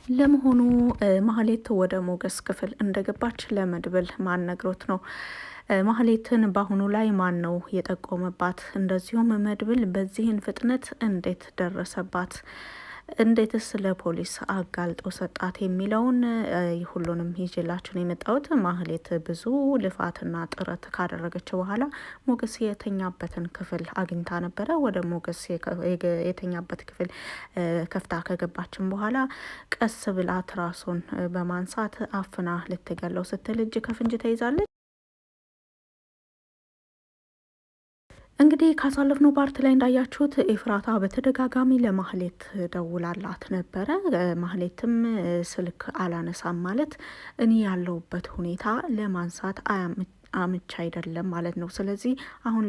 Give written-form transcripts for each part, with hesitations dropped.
ለመሆኑ ማህሌት ወደ ሞገስ ክፍል እንደገባች ለመድብል ማን ነግሮት ነው? ማህሌትን በአሁኑ ላይ ማን ነው የጠቆመባት? እንደዚሁም መድብል በዚህን ፍጥነት እንዴት ደረሰባት? እንዴትስ ለፖሊስ አጋልጦ ሰጣት? የሚለውን ሁሉንም ይዤላችሁ ነው የመጣሁት። ማህሌት ብዙ ልፋትና ጥረት ካደረገች በኋላ ሞገስ የተኛበትን ክፍል አግኝታ ነበረ። ወደ ሞገስ የተኛበት ክፍል ከፍታ ከገባችን በኋላ ቀስ ብላ ትራሱን በማንሳት አፍና ልትገለው ስትል እጅ ከፍንጅ ተይዛለች። እንግዲህ ካሳለፍነው ፓርት ላይ እንዳያችሁት ኤፍራታ በተደጋጋሚ ለማህሌት ደውላላት ነበረ። ማህሌትም ስልክ አላነሳም ማለት እኔ ያለሁበት ሁኔታ ለማንሳት አምቻ አይደለም ማለት ነው። ስለዚህ አሁን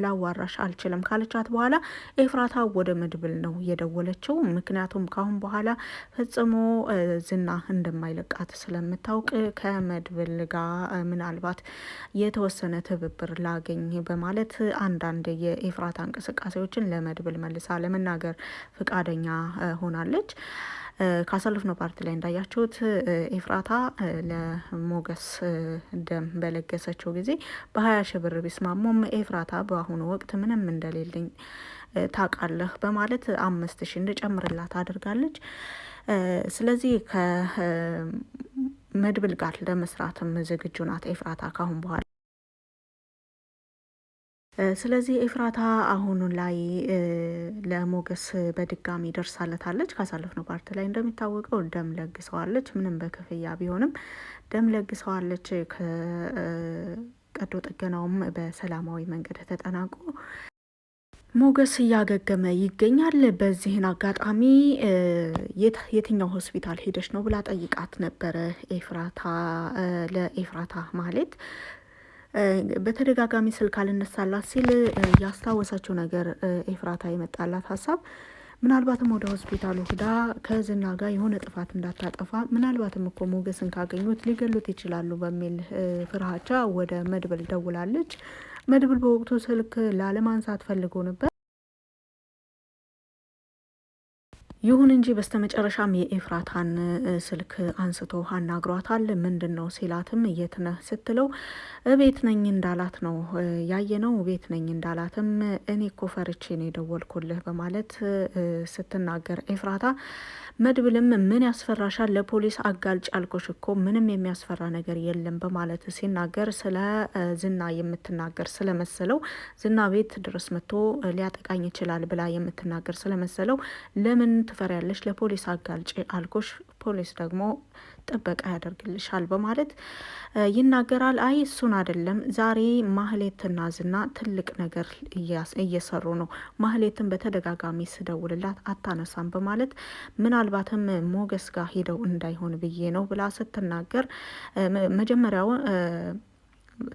ላዋራሽ አልችልም ካለቻት በኋላ ኤፍራታ ወደ መድብል ነው የደወለችው። ምክንያቱም ካሁን በኋላ ፈጽሞ ዝና እንደማይለቃት ስለምታውቅ ከመድብል ጋር ምናልባት የተወሰነ ትብብር ላገኝ በማለት አንዳንድ የኤፍራታ እንቅስቃሴዎችን ለመድብል መልሳ ለመናገር ፈቃደኛ ሆናለች። ካሳለፍነው ፓርት ላይ እንዳያችሁት ኤፍራታ ለሞገስ ደም በለገሰችው ጊዜ በ20,000 ብር ቢስማሙም ኤፍራታ በአሁኑ ወቅት ምንም እንደሌለኝ ታውቃለህ በማለት 5,000 እንድጨምርላት አድርጋለች። ስለዚህ ከመድብል ጋር ለመስራትም ዝግጁ ናት ኤፍራታ ካሁን በኋላ። ስለዚህ ኤፍራታ አሁኑ ላይ ለሞገስ በድጋሚ ደርሳለታለች። ካሳለፍነው ፓርት ላይ እንደሚታወቀው ደም ለግሰዋለች። ምንም በክፍያ ቢሆንም ደም ለግሰዋለች። ከቀዶ ጥገናውም በሰላማዊ መንገድ ተጠናቆ ሞገስ እያገገመ ይገኛል። በዚህን አጋጣሚ የትኛው ሆስፒታል ሄደች ነው ብላ ጠይቃት ነበረ ኤፍራታ ለኤፍራታ ማለት በተደጋጋሚ ስልክ አልነሳላት ሲል ያስታወሰችው ነገር ኤፍራታ የመጣላት ሀሳብ ምናልባትም ወደ ሆስፒታሉ ሂዳ ከዝና ጋር የሆነ ጥፋት እንዳታጠፋ ምናልባትም እኮ ሞገስን ካገኙት ሊገሉት ይችላሉ በሚል ፍርሃቻ ወደ መድብል ደውላለች። መድብል በወቅቱ ስልክ ላለማንሳት ፈልጎ ነበር። ይሁን እንጂ በስተመጨረሻም የኤፍራታን ስልክ አንስቶ አናግሯታል። ምንድን ነው ሲላትም የት ነህ ስትለው እቤት ነኝ እንዳላት ነው ያየነው። ቤት ነኝ እንዳላትም እኔ እኮ ፈርቼ ነው የደወልኩልህ በማለት ስትናገር ኤፍራታ መድብልም ምን ያስፈራሻል? ለፖሊስ አጋልጭ አልኩሽ እኮ ምንም የሚያስፈራ ነገር የለም በማለት ሲናገር ስለ ዝና የምትናገር ስለመሰለው ዝና ቤት ድረስ መጥቶ ሊያጠቃኝ ይችላል ብላ የምትናገር ስለመሰለው ለምን ትፈሪያለሽ? ለፖሊስ አጋልጭ አልኩሽ፣ ፖሊስ ደግሞ ጥበቃ ያደርግልሻል በማለት ይናገራል። አይ እሱን አይደለም፣ ዛሬ ማህሌትና ዝና ትልቅ ነገር እየሰሩ ነው። ማህሌትን በተደጋጋሚ ስደውልላት አታነሳም በማለት ምናልባትም ሞገስ ጋር ሄደው እንዳይሆን ብዬ ነው ብላ ስትናገር መጀመሪያው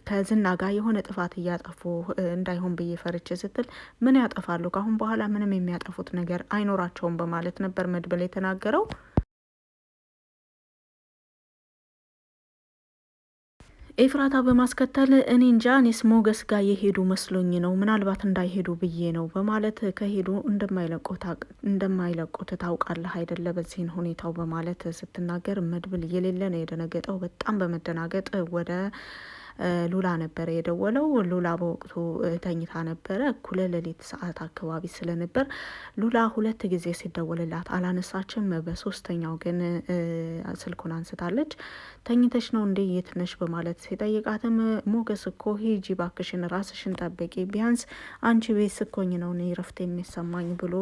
ከዝና ጋር የሆነ ጥፋት እያጠፉ እንዳይሆን ብዬ ፈርቼ ስትል ምን ያጠፋሉ? ካሁን በኋላ ምንም የሚያጠፉት ነገር አይኖራቸውም በማለት ነበር መድብል የተናገረው። ኤፍራታ በማስከተል እኔ እንጃ እኔስ ሞገስ ጋር የሄዱ መስሎኝ ነው ምናልባት እንዳይሄዱ ብዬ ነው በማለት ከሄዱ እንደማይለቁት ታውቃለህ አይደለ በዚህን ሁኔታው በማለት ስትናገር መድብል የሌለ ነው የደነገጠው። በጣም በመደናገጥ ወደ ሉላ ነበረ የደወለው። ሉላ በወቅቱ ተኝታ ነበረ። እኩለ ሌሊት ሰዓት አካባቢ ስለነበር ሉላ 2 ጊዜ ሲደወልላት አላነሳችም። በሶስተኛው ግን ስልኩን አንስታለች። ተኝተሽ ነው እንዴ? የት ነሽ? በማለት ሲጠይቃትም ሞገስ እኮ ሂጂ ባክሽን ራስሽን ጠብቂ፣ ቢያንስ አንቺ ቤት ስኮኝ ነው እኔ ረፍት የሚሰማኝ ብሎ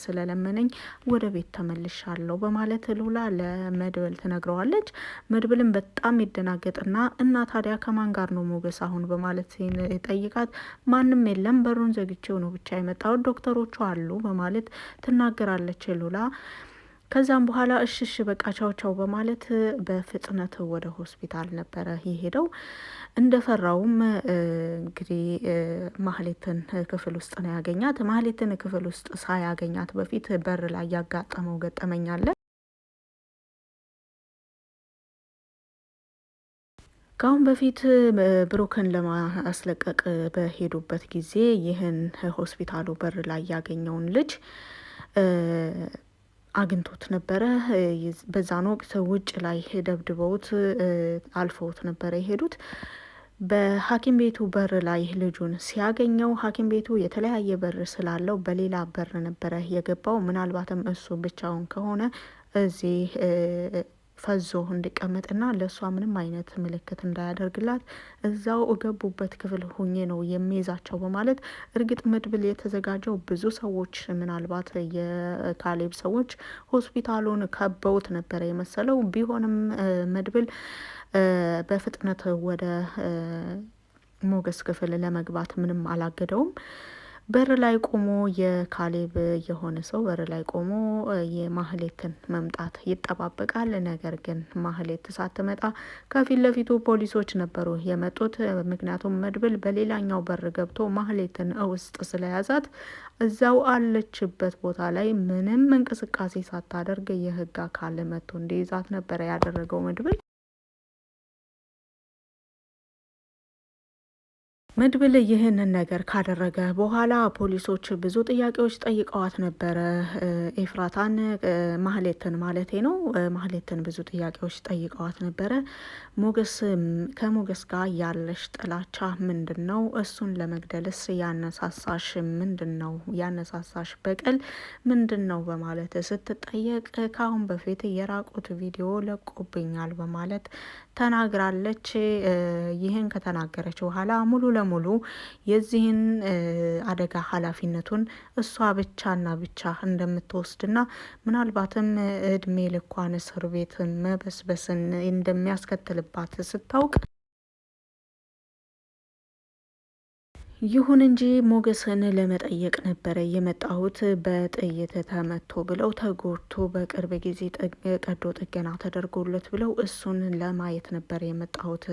ስለለመነኝ ወደ ቤት ተመልሻለሁ በማለት ሉላ ለመድብል ትነግረዋለች። መድብልም በጣም ይደናገጥና እና ታዲያ ከማን ጋር ነው ሞገስ አሁን በማለት ጠይቃት ማንም የለም በሩን ዘግቼው ነው ብቻ የመጣሁት ዶክተሮቹ አሉ በማለት ትናገራለች ሉላ። ከዛም በኋላ እሽሽ በቃ ቻው ቻው በማለት በፍጥነት ወደ ሆስፒታል ነበረ የሄደው። እንደፈራውም እንግዲህ ማህሌትን ክፍል ውስጥ ነው ያገኛት። ማህሌትን ክፍል ውስጥ ሳያገኛት በፊት በር ላይ ያጋጠመው ገጠመኝ አለ። ከአሁን በፊት ብሩክን ለማስለቀቅ በሄዱበት ጊዜ ይህን ሆስፒታሉ በር ላይ ያገኘውን ልጅ አግኝቶት ነበረ። በዛን ወቅት ውጭ ላይ ደብድበውት አልፈውት ነበረ የሄዱት። በሐኪም ቤቱ በር ላይ ልጁን ሲያገኘው ሐኪም ቤቱ የተለያየ በር ስላለው በሌላ በር ነበረ የገባው። ምናልባትም እሱ ብቻውን ከሆነ እዚህ ፈዞ እንዲቀመጥና ለእሷ ምንም አይነት ምልክት እንዳያደርግላት እዛው እገቡበት ክፍል ሁኜ ነው የሚይዛቸው በማለት እርግጥ መድብል የተዘጋጀው ብዙ ሰዎች ምናልባት የካሌብ ሰዎች ሆስፒታሉን ከበውት ነበረ የመሰለው። ቢሆንም መድብል በፍጥነት ወደ ሞገስ ክፍል ለመግባት ምንም አላገደውም። በር ላይ ቆሞ የካሌብ የሆነ ሰው በር ላይ ቆሞ የማህሌትን መምጣት ይጠባበቃል። ነገር ግን ማህሌት ሳትመጣ ከፊት ለፊቱ ፖሊሶች ነበሩ የመጡት። ምክንያቱም መድብል በሌላኛው በር ገብቶ ማህሌትን ውስጥ ስለያዛት እዛው አለችበት ቦታ ላይ ምንም እንቅስቃሴ ሳታደርግ የህግ አካል መጥቶ እንዲይዛት ነበረ ያደረገው መድብል። መድብል ይህንን ነገር ካደረገ በኋላ ፖሊሶች ብዙ ጥያቄዎች ጠይቀዋት ነበረ። ኤፍራታን ማህሌትን ማለቴ ነው። ማህሌትን ብዙ ጥያቄዎች ጠይቀዋት ነበረ። ከሞገስ ጋር ያለሽ ጥላቻ ምንድን ነው? እሱን ለመግደልስ ያነሳሳሽ ምንድን ነው? ያነሳሳሽ በቀል ምንድን ነው? በማለት ስትጠየቅ ከአሁን በፊት የራቁት ቪዲዮ ለቆብኛል በማለት ተናግራለች። ይህን ከተናገረች በኋላ ሙሉ ለሙሉ የዚህን አደጋ ኃላፊነቱን እሷ ብቻና ብቻ እንደምትወስድና ምናልባትም እድሜ ልኳን እስር ቤት መበስበስን እንደሚያስከትልባት ስታውቅ ይሁን እንጂ ሞገስን ለመጠየቅ ነበረ የመጣሁት በጥይት ተመቶ ብለው ተጎድቶ በቅርብ ጊዜ ቀዶ ጥገና ተደርጎለት ብለው እሱን ለማየት ነበር የመጣሁት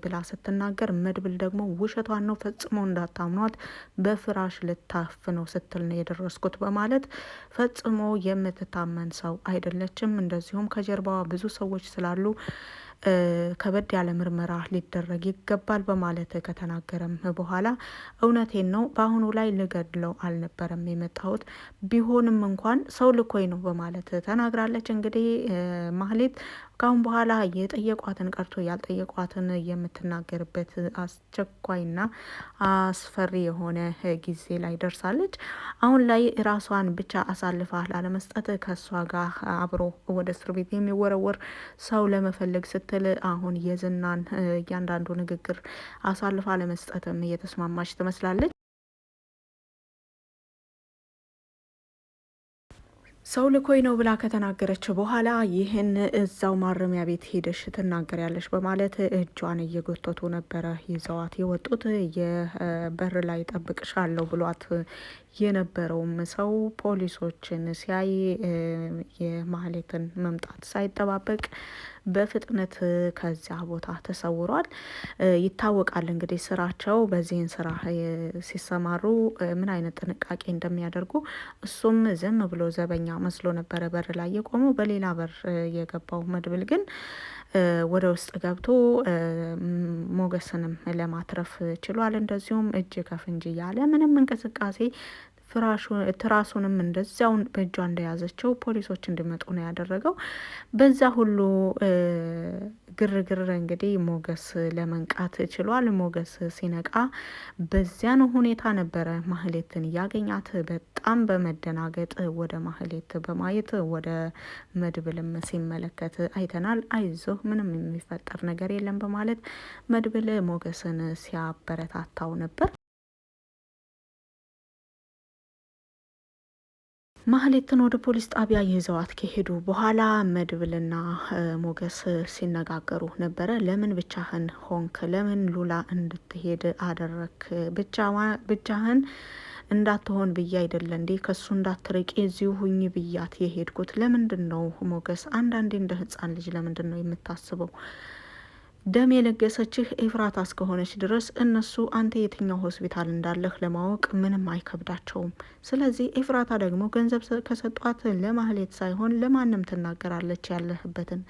ብላ ስትናገር፣ መድብል ደግሞ ውሸቷን ነው ፈጽሞ እንዳታምኗት በፍራሽ ልታፍነው ስትል ነው የደረስኩት በማለት ፈጽሞ የምትታመን ሰው አይደለችም። እንደዚሁም ከጀርባዋ ብዙ ሰዎች ስላሉ ከበድ ያለ ምርመራ ሊደረግ ይገባል በማለት ከተናገረም በኋላ እውነቴን ነው በአሁኑ ላይ ልገድለው አልነበረም የመጣሁት ቢሆንም እንኳን ሰው ልኮኝ ነው በማለት ተናግራለች። እንግዲህ ማህሌት ካሁን በኋላ የጠየቋትን ቀርቶ ያልጠየቋትን የምትናገርበት አስቸኳይና አስፈሪ የሆነ ጊዜ ላይ ደርሳለች። አሁን ላይ ራሷን ብቻ አሳልፋ ላለመስጠት ከእሷ ጋር አብሮ ወደ እስር ቤት የሚወረወር ሰው ለመፈለግ ስትል አሁን የዝናን እያንዳንዱ ንግግር አሳልፋ ለመስጠትም እየተስማማች ትመስላለች። ሰው ልኮይ ነው ብላ ከተናገረች በኋላ ይህን እዛው ማረሚያ ቤት ሄደሽ ትናገሪያለሽ በማለት እጇን እየጎተቱ ነበረ ይዘዋት የወጡት። የበር ላይ ጠብቅሻለሁ ብሏት የነበረውም ሰው ፖሊሶችን ሲያይ የማህሌትን መምጣት ሳይጠባበቅ በፍጥነት ከዚያ ቦታ ተሰውሯል። ይታወቃል እንግዲህ ስራቸው በዚህን ስራ ሲሰማሩ ምን አይነት ጥንቃቄ እንደሚያደርጉ። እሱም ዝም ብሎ ዘበኛ መስሎ ነበረ በር ላይ የቆመው። በሌላ በር የገባው መድብል ግን ወደ ውስጥ ገብቶ ሞገስንም ለማትረፍ ችሏል። እንደዚሁም እጅ ከፍንጅ እያለ ምንም እንቅስቃሴ ትራሱንም እንደዚያው በእጇ እንደያዘችው ፖሊሶች እንዲመጡ ነው ያደረገው። በዛ ሁሉ ግርግር እንግዲህ ሞገስ ለመንቃት ችሏል። ሞገስ ሲነቃ በዚያን ሁኔታ ነበረ ማህሌትን ያገኛት። በጣም በመደናገጥ ወደ ማህሌት በማየት ወደ መድብልም ሲመለከት አይተናል። አይዞህ ምንም የሚፈጠር ነገር የለም በማለት መድብል ሞገስን ሲያበረታታው ነበር። ማህሌትን ወደ ፖሊስ ጣቢያ ይዘዋት ከሄዱ በኋላ መድብልና ሞገስ ሲነጋገሩ ነበረ። ለምን ብቻህን ሆንክ? ለምን ሉላ እንድትሄድ አደረክ? ብቻህን እንዳትሆን ብዬ አይደለ እንዴ ከሱ እንዳትርቂ እዚሁ ሁኝ ብያት የሄድኩት። ለምንድን ነው ሞገስ? አንዳንዴ እንደ ህፃን ልጅ ለምንድን ነው የምታስበው? ደም የለገሰችህ ኤፍራታ እስከሆነች ድረስ እነሱ አንተ የትኛው ሆስፒታል እንዳለህ ለማወቅ ምንም አይከብዳቸውም። ስለዚህ ኤፍራታ ደግሞ ገንዘብ ከሰጧት ለማህሌት ሳይሆን ለማንም ትናገራለች ያለህበትን።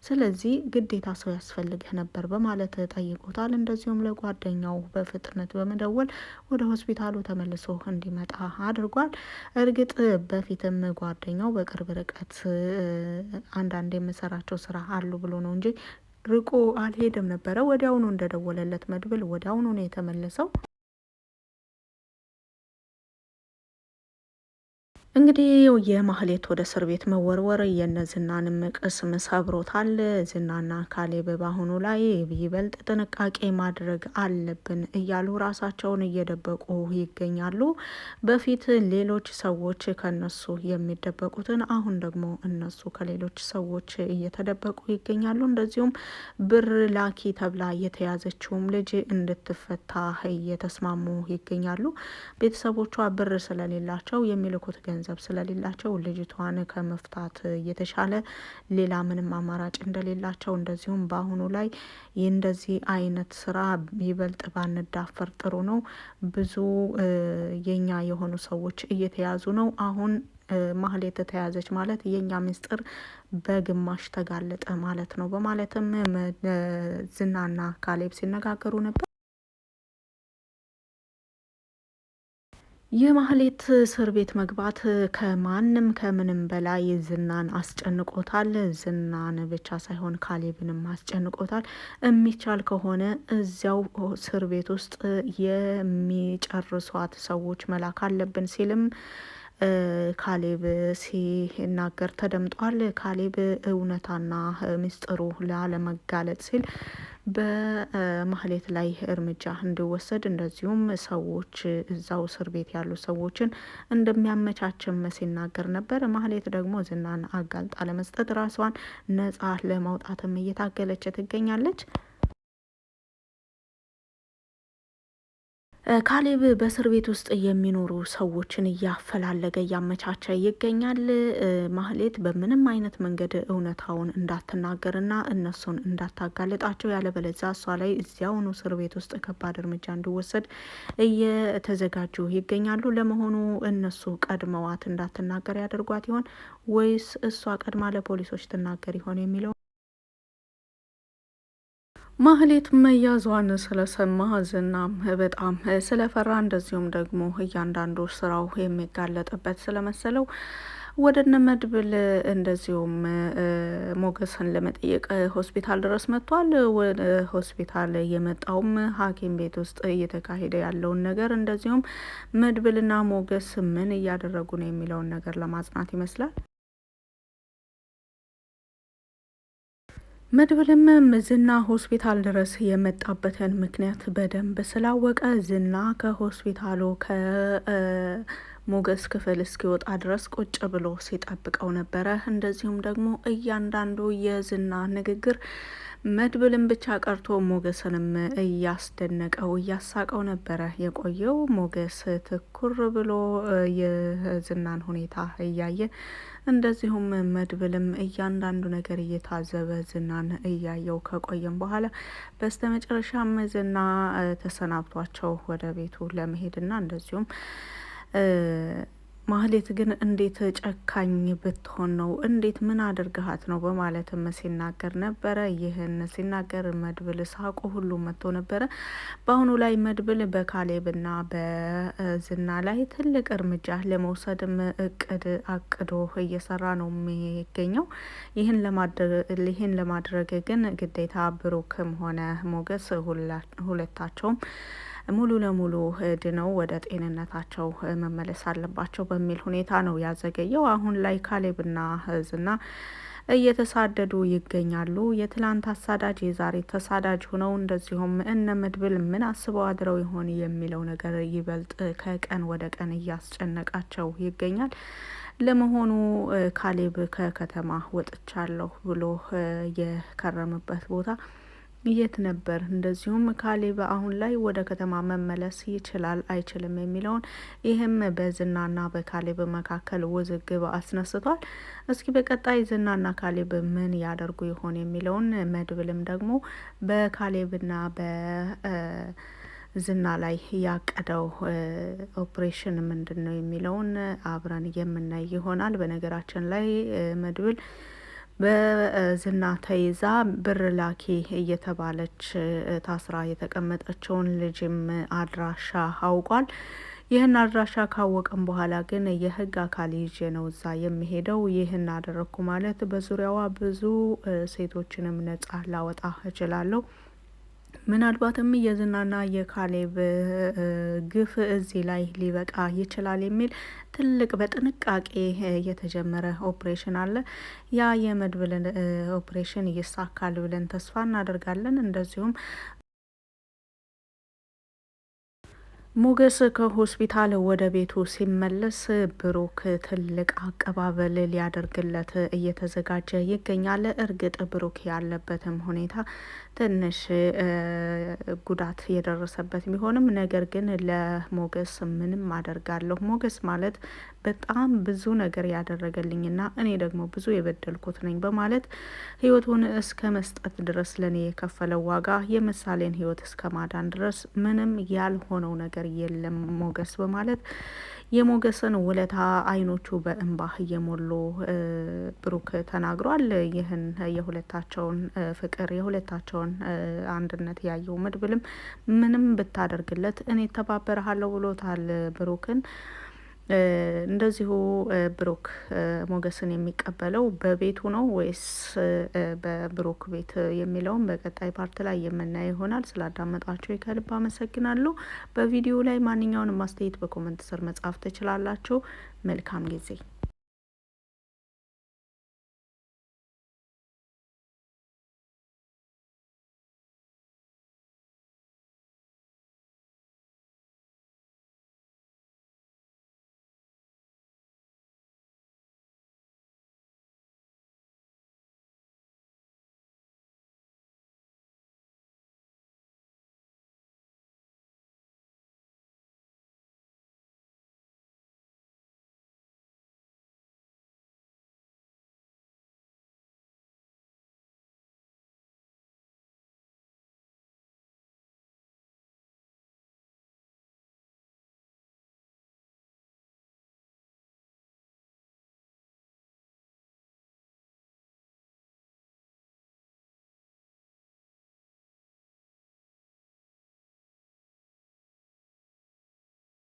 ስለዚህ ግዴታ ሰው ያስፈልግህ ነበር በማለት ጠይቆታል። እንደዚሁም ለጓደኛው በፍጥነት በመደወል ወደ ሆስፒታሉ ተመልሶ እንዲመጣ አድርጓል። እርግጥ በፊትም ጓደኛው በቅርብ ርቀት አንዳንድ የምሰራቸው ስራ አሉ ብሎ ነው እንጂ ርቆ አልሄድም ነበረ። ወዲያውኑ እንደደወለለት መድብል ወዲያውኑ ነው የተመለሰው። እንግዲህ የማህሌት ወደ እስር ቤት መወርወር የነ ዝናንም ቅስም ሰብሮታል። ዝናና ካሌብ በአሁኑ ላይ ይበልጥ ጥንቃቄ ማድረግ አለብን እያሉ ራሳቸውን እየደበቁ ይገኛሉ። በፊት ሌሎች ሰዎች ከነሱ የሚደበቁትን አሁን ደግሞ እነሱ ከሌሎች ሰዎች እየተደበቁ ይገኛሉ። እንደዚሁም ብር ላኪ ተብላ የተያዘችውም ልጅ እንድትፈታ እየተስማሙ ይገኛሉ። ቤተሰቦቿ ብር ስለሌላቸው የሚልኩት ገንዘብ ስለሌላቸው ልጅቷን ከመፍታት የተሻለ ሌላ ምንም አማራጭ እንደሌላቸው፣ እንደዚሁም በአሁኑ ላይ እንደዚህ አይነት ስራ ይበልጥ ባንዳፈር ጥሩ ነው። ብዙ የኛ የሆኑ ሰዎች እየተያዙ ነው። አሁን ማህሌት ተያዘች ማለት የኛ ምስጢር በግማሽ ተጋለጠ ማለት ነው በማለትም ዝናና ካሌብ ሲነጋገሩ ነበር። የማህሌት እስር ቤት መግባት ከማንም ከምንም በላይ ዝናን አስጨንቆታል። ዝናን ብቻ ሳይሆን ካሌብንም አስጨንቆታል። የሚቻል ከሆነ እዚያው እስር ቤት ውስጥ የሚጨርሷት ሰዎች መላክ አለብን ሲልም ካሌብ ሲናገር ተደምጧል። ካሌብ እውነታና ምስጢሩ ላለመጋለጥ ሲል በማህሌት ላይ እርምጃ እንዲወሰድ እንደዚሁም ሰዎች እዛው እስር ቤት ያሉ ሰዎችን እንደሚያመቻችም ሲናገር ነበር። ማህሌት ደግሞ ዝናን አጋልጣ ለመስጠት ራሷን ነጻ ለማውጣትም እየታገለች ትገኛለች። ካሌብ በእስር ቤት ውስጥ የሚኖሩ ሰዎችን እያፈላለገ እያመቻቸ ይገኛል። ማህሌት በምንም አይነት መንገድ እውነታውን እንዳትናገርና እነሱን እንዳታጋልጣቸው፣ ያለበለዚያ እሷ ላይ እዚያውኑ እስር ቤት ውስጥ ከባድ እርምጃ እንዲወሰድ እየተዘጋጁ ይገኛሉ። ለመሆኑ እነሱ ቀድመዋት እንዳትናገር ያደርጓት ይሆን ወይስ እሷ ቀድማ ለፖሊሶች ትናገር ይሆን የሚለው ማህሌት መያዟን ስለሰማ ዝናም በጣም ስለፈራ እንደዚሁም ደግሞ እያንዳንዱ ስራው የሚጋለጥበት ስለመሰለው ወደ እነ መድብል እንደዚሁም ሞገስን ለመጠየቅ ሆስፒታል ድረስ መጥቷል። ወደ ሆስፒታል የመጣውም ሐኪም ቤት ውስጥ እየተካሄደ ያለውን ነገር እንደዚሁም መድብልና ሞገስ ምን እያደረጉ ነው የሚለውን ነገር ለማጽናት ይመስላል። መድብልም ዝና ሆስፒታል ድረስ የመጣበትን ምክንያት በደንብ ስላወቀ ዝና ከሆስፒታሉ ከሞገስ ክፍል እስኪወጣ ድረስ ቁጭ ብሎ ሲጠብቀው ነበረ። እንደዚሁም ደግሞ እያንዳንዱ የዝና ንግግር መድብልን ብቻ ቀርቶ ሞገስንም እያስደነቀው እያሳቀው ነበረ የቆየው። ሞገስ ትኩር ብሎ የዝናን ሁኔታ እያየ እንደዚሁም መድብልም እያንዳንዱ ነገር እየታዘበ ዝናን እያየው ከቆየም በኋላ በስተመጨረሻም ዝና ተሰናብቷቸው ወደ ቤቱ ለመሄድና እንደዚሁም ማህሌት ግን እንዴት ጨካኝ ብትሆን ነው? እንዴት ምን አድርገሃት ነው? በማለትም ሲናገር ነበረ። ይህን ሲናገር መድብል ሳቁ ሁሉ መጥቶ ነበረ። በአሁኑ ላይ መድብል በካሌብና በዝና ላይ ትልቅ እርምጃ ለመውሰድም እቅድ አቅዶ እየሰራ ነው የሚገኘው። ይህን ለማድረግ ግን ግዴታ ብሩክም ሆነ ሞገስ ሁለታቸውም ሙሉ ለሙሉ ድነው ወደ ጤንነታቸው መመለስ አለባቸው በሚል ሁኔታ ነው ያዘገየው። አሁን ላይ ካሌብና ዝና እየተሳደዱ ይገኛሉ። የትላንት አሳዳጅ የዛሬ ተሳዳጅ ሆነው እንደዚሁም እነ መድብል ምን አስበው አድረው ይሆን የሚለው ነገር ይበልጥ ከቀን ወደ ቀን እያስጨነቃቸው ይገኛል። ለመሆኑ ካሌብ ከከተማ ወጥቻለሁ ብሎ የከረመበት ቦታ የት ነበር? እንደዚሁም ካሌብ አሁን ላይ ወደ ከተማ መመለስ ይችላል አይችልም የሚለውን ይህም በዝናና በካሌብ መካከል ውዝግብ አስነስቷል። እስኪ በቀጣይ ዝናና ካሌብ ምን ያደርጉ ይሆን የሚለውን መድብልም ደግሞ በካሌብና ዝና ላይ ያቀደው ኦፕሬሽን ምንድን ነው የሚለውን አብረን የምናይ ይሆናል። በነገራችን ላይ መድብል በዝና ተይዛ ብር ላኪ እየተባለች ታስራ የተቀመጠችውን ልጅም አድራሻ አውቋል። ይህን አድራሻ ካወቀም በኋላ ግን የህግ አካል ይዤ ነው እዛ የሚሄደው። ይህን አደረግኩ ማለት በዙሪያዋ ብዙ ሴቶችንም ነጻ ላወጣ እችላለሁ። ምናልባትም የዝናና የካሌብ ግፍ እዚህ ላይ ሊበቃ ይችላል የሚል ትልቅ በጥንቃቄ የተጀመረ ኦፕሬሽን አለ። ያ የመድብልን ኦፕሬሽን ይሳካል ብለን ተስፋ እናደርጋለን። እንደዚሁም ሞገስ ከሆስፒታል ወደ ቤቱ ሲመለስ ብሩክ ትልቅ አቀባበል ሊያደርግለት እየተዘጋጀ ይገኛል። እርግጥ ብሩክ ያለበትም ሁኔታ ትንሽ ጉዳት የደረሰበት ቢሆንም ነገር ግን ለሞገስ ምንም አደርጋለሁ። ሞገስ ማለት በጣም ብዙ ነገር ያደረገልኝና እኔ ደግሞ ብዙ የበደልኩት ነኝ በማለት ህይወቱን እስከ መስጠት ድረስ ለኔ የከፈለው ዋጋ የምሳሌን ህይወት እስከ ማዳን ድረስ ምንም ያልሆነው ነገር የለም ሞገስ በማለት የሞገስን ውለታ አይኖቹ በእንባ እየሞሉ ብሩክ ተናግሯል። ይህን የሁለታቸውን ፍቅር የሁለታቸውን አንድነት ያየው መድብልም ምንም ብታደርግለት እኔ ተባበረሃለሁ ብሎታል ብሩክን። እንደዚሁ ብሩክ ሞገስን የሚቀበለው በቤቱ ነው ወይስ በብሩክ ቤት የሚለውን በቀጣይ ፓርት ላይ የምናየው ይሆናል። ስላዳመጣችሁ ከልብ አመሰግናለሁ። በቪዲዮ ላይ ማንኛውንም አስተያየት በኮመንት ስር መጻፍ ትችላላችሁ። መልካም ጊዜ